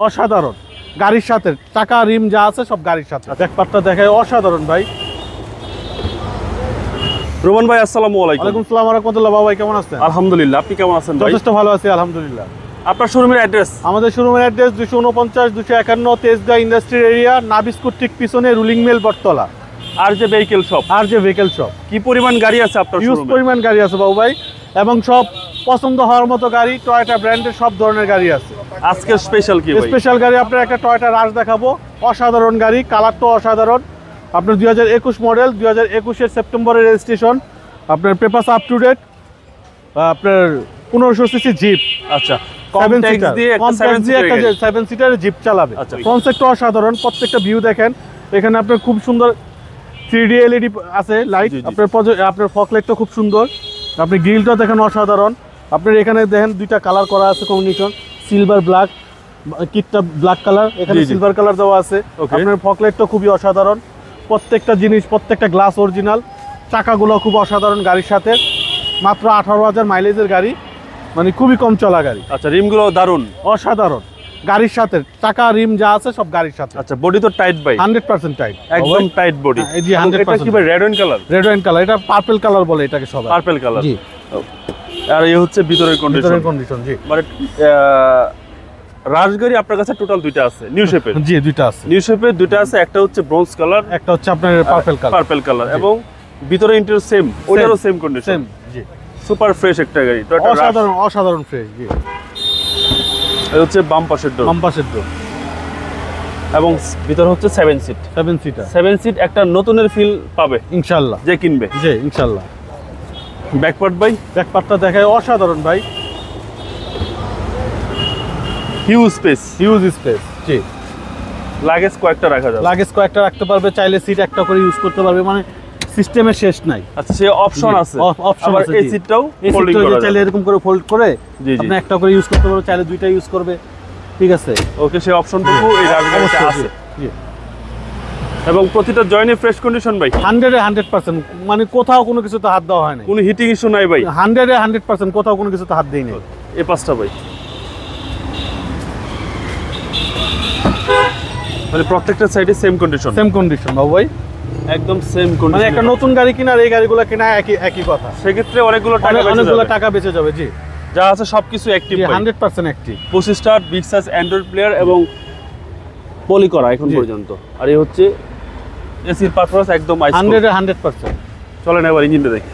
অসাধারণ গাড়ির সাথে চাকা রিম যা আছে সব গাড়ির সাথে। ব্যাকপার্টটা দেখায় অসাধারণ ভাই। রোমান ভাই আসসালামু আলাইকুম। ওয়ালাইকুম আসসালাম ওয়া রাহমাতুল্লাহ। বাবা ভাই কেমন আছেন? আলহামদুলিল্লাহ, আপনি কেমন আছেন ভাই? যথেষ্ট ভালো আছি আলহামদুলিল্লাহ। আপনার শোরুমের অ্যাড্রেস? আমাদের শোরুমের অ্যাড্রেস 249 251 তেজগাঁ ইন্ডাস্ট্রিয়াল এরিয়া, নাবিস্কুট ঠিক পিছনে, রুলিং মিল বটতলা। আর যে ভেহিকেল শপ। আর যে ভেহিকেল শপ। কি পরিমাণ গাড়ি আছে আপনার হিউজ শোরুমে? পরিমাণ গাড়ি আছে বাবু ভাই, এবং সব পছন্দ হওয়ার মতো গাড়ি। টয়োটা ব্র্যান্ডের সব ধরনের গাড়ি আছে। আজকে স্পেশাল কি ভাই? স্পেশাল গাড়ি আপনার একটা টয়োটা রাশ দেখাবো, অসাধারণ গাড়ি, কালারটা অসাধারণ। আপনার 2021 মডেল, 2021 সেপ্টেম্বরের রেজিস্ট্রেশন, আপনার পেপারস আপ টু ডেট। আপনার 1500 সিসি জিপ। আচ্ছা, কম কম ট্যাক্স দিয়ে একটা 7 সিটারের জিপ চালাবে। আচ্ছা, কনসেপ্টটা অসাধারণ, প্রত্যেকটা ভিউ দেখেন। এখানে আপনার খুব সুন্দর 3D LED আছে লাইট। জি, জি। আপনার ফগ লাইটটা খুব সুন্দর। আপনি গ্রিলটা দেখেন অসাধারণ। আপনার এখানে দেখেন দুইটা কালার করা আছে কম্বিনেশন, সিলভার ব্ল্যাক, কিটটা ব্ল্যাক কালার, এখানে জি, জি। সিলভার কালার দেওয়া আছে। Okay. আপনার ফগ লাইটটা খুবই অসাধারণ। প্রত্যেকটা জিনিস, প্রত্যেকটা গ্লাস অরিজিনাল। চাকাগুলো খুব অসাধারণ গাড়ির সাথে। মাত্র 18,000 মাইলেজের গাড়ি, মানে খুবই কম চলা গাড়ি। আচ্ছা, রিমগুলো দারুন, অসাধারণ গাড়ির সাথে চাকা রিম যা আছে সব গাড়ির সাথে। আচ্ছা, বডি তো টাইট ভাই, 100% টাইট, একদম টাইট বডি। এই যে 100% এটা কি ভাই, red wine colour? Red wine colour, এটা পার্পল কালার বলে এটাকে সবাই। পার্পল কালার, জি। আর এই হচ্ছে ভিতরের কন্ডিশন। ভিতরের কন্ডিশন, জি। মানে রাজগাড়ি আপনার কাছে টোটাল দুইটা আছে, নিউ শেপের। জি, দুইটা আছে। নিউ শেপের দুইটা আছে, একটা হচ্ছে ব্রোঞ্জ কালার, একটা হচ্ছে আপনার পার্পল কালার। পার্পল কালার, জি। এবং ভিতরে ইন্টেরিয়র সেম, ওইটারও সেম কন্ডিশন। সেম, জি। সুপার ফ্রেশ একটা গাড়ি, টয়োটা রাশ। অসাধারণ, অসাধারণ ফ্রেশ, জি। এই হচ্ছে বাম পাশের ডোর, বাম পাশের ডোর, এবং ভিতর হচ্ছে 7 সিট। 7 সিটার, 7 সিট একটা নতুনের ফিল পাবে ইনশাআল্লাহ, যে কিনবে। জি ইনশাআল্লাহ। ব্যাকপার্ট ভাই, ব্যাকপার্টটা দেখায় অসাধারণ ভাই। হিউজ স্পেস, হিউজ স্পেস, জি। লাগেজ কয়েকটা রাখা যাবে। লাগেজ কয়েকটা রাখতে পারবে, চাইলে সিট একটা করে ইউজ করতে পারবে, মানে সিস্টেমের শেষ নাই। আচ্ছা, সে অপশন আছে, অপশন আবার আছে, এই জি। সিটটাও এই ফোল্ডিং সিটটা করা চাইলে যাবে। এরকম করে ফোল্ড করে জি, জি। আপনি একটা করে ইউজ করতে পারবে, চাইলে দুইটা ইউজ করবে, ঠিক আছে। ওকে, সেই অপশনটুকু এই রাজগাড়িতে অবশ্যই, আছে, জি। এবং প্রতিটা জয়েন্টে ফ্রেশ কন্ডিশন ভাই। 100% মানে কোথাও কোনো কিছুতে হাত দেওয়া হয় না। কোনো হিটিং ইস্যু নাই ভাই। 100% কোথাও কোনো কিছুতে হাত দেই নাই। এই পাঁচটা ভাই, মানে প্রত্যেকটা সাইডে সেম কন্ডিশন, সেম কন্ডিশন বাবু ভাই, একদম সেম মানে কন্ডিশন। একটা নতুন গাড়ি কিনা আর এই গাড়িগুলো কিনা একই কথা। সেক্ষেত্রে অনেকগুলো টাকা বেঁচে অনেকগুলো যাবে। টাকা বেঁচে যাবে, জি। যা আছে সবকিছু অ্যাক্টিভ ভাই, 100% active. 25 star, big size Android player এবং পলি করা এখন জি। পর্যন্ত। আর এই হচ্ছে এসির পারফরম্যান্স একদম আইস। 100% চলেন এবার ইঞ্জিনটা দেখি।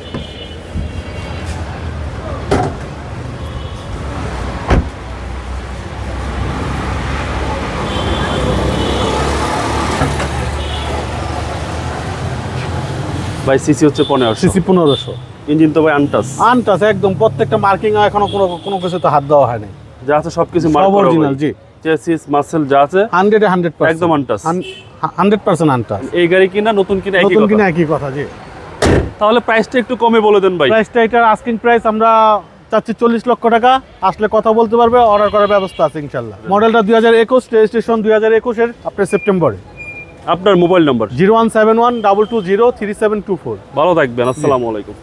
ভাই সিসি হচ্ছে 1500, সিসি 1500, ইঞ্জিন তো ভাই আনটাস। আনটাচ একদম, প্রত্যেকটা মার্কিং এখনো কোনো কিছুতে হাত দেওয়া হয় নাই। যা আছে সবকিছু সব মার্ক করা অরিজিনাল, জি। চেসিস মাসেল যা আছে 100% একদম আনটাস। 100% আনটাচ। এই গাড়ি কিনা নতুন কিনা একই নতুন কথা। কিনা একই কথা, জি। তাহলে প্রাইসটা একটু কমে বলে দেন ভাই। প্রাইসটা, এটার আস্কিং প্রাইস আমরা চাচ্ছি 40 লক্ষ টাকা। আসলে কথা বলতে পারবে, অর্ডার করার ব্যবস্থা আছে ইনশাআল্লাহ। মডেলটা 2021, রেজিস্ট্রেশন 2021 এর, আপনার সেপ্টেম্বরে। আপনার মোবাইল নাম্বার? 0171 220 3724। ভালো থাকবেন, আসসালামু আলাইকুম।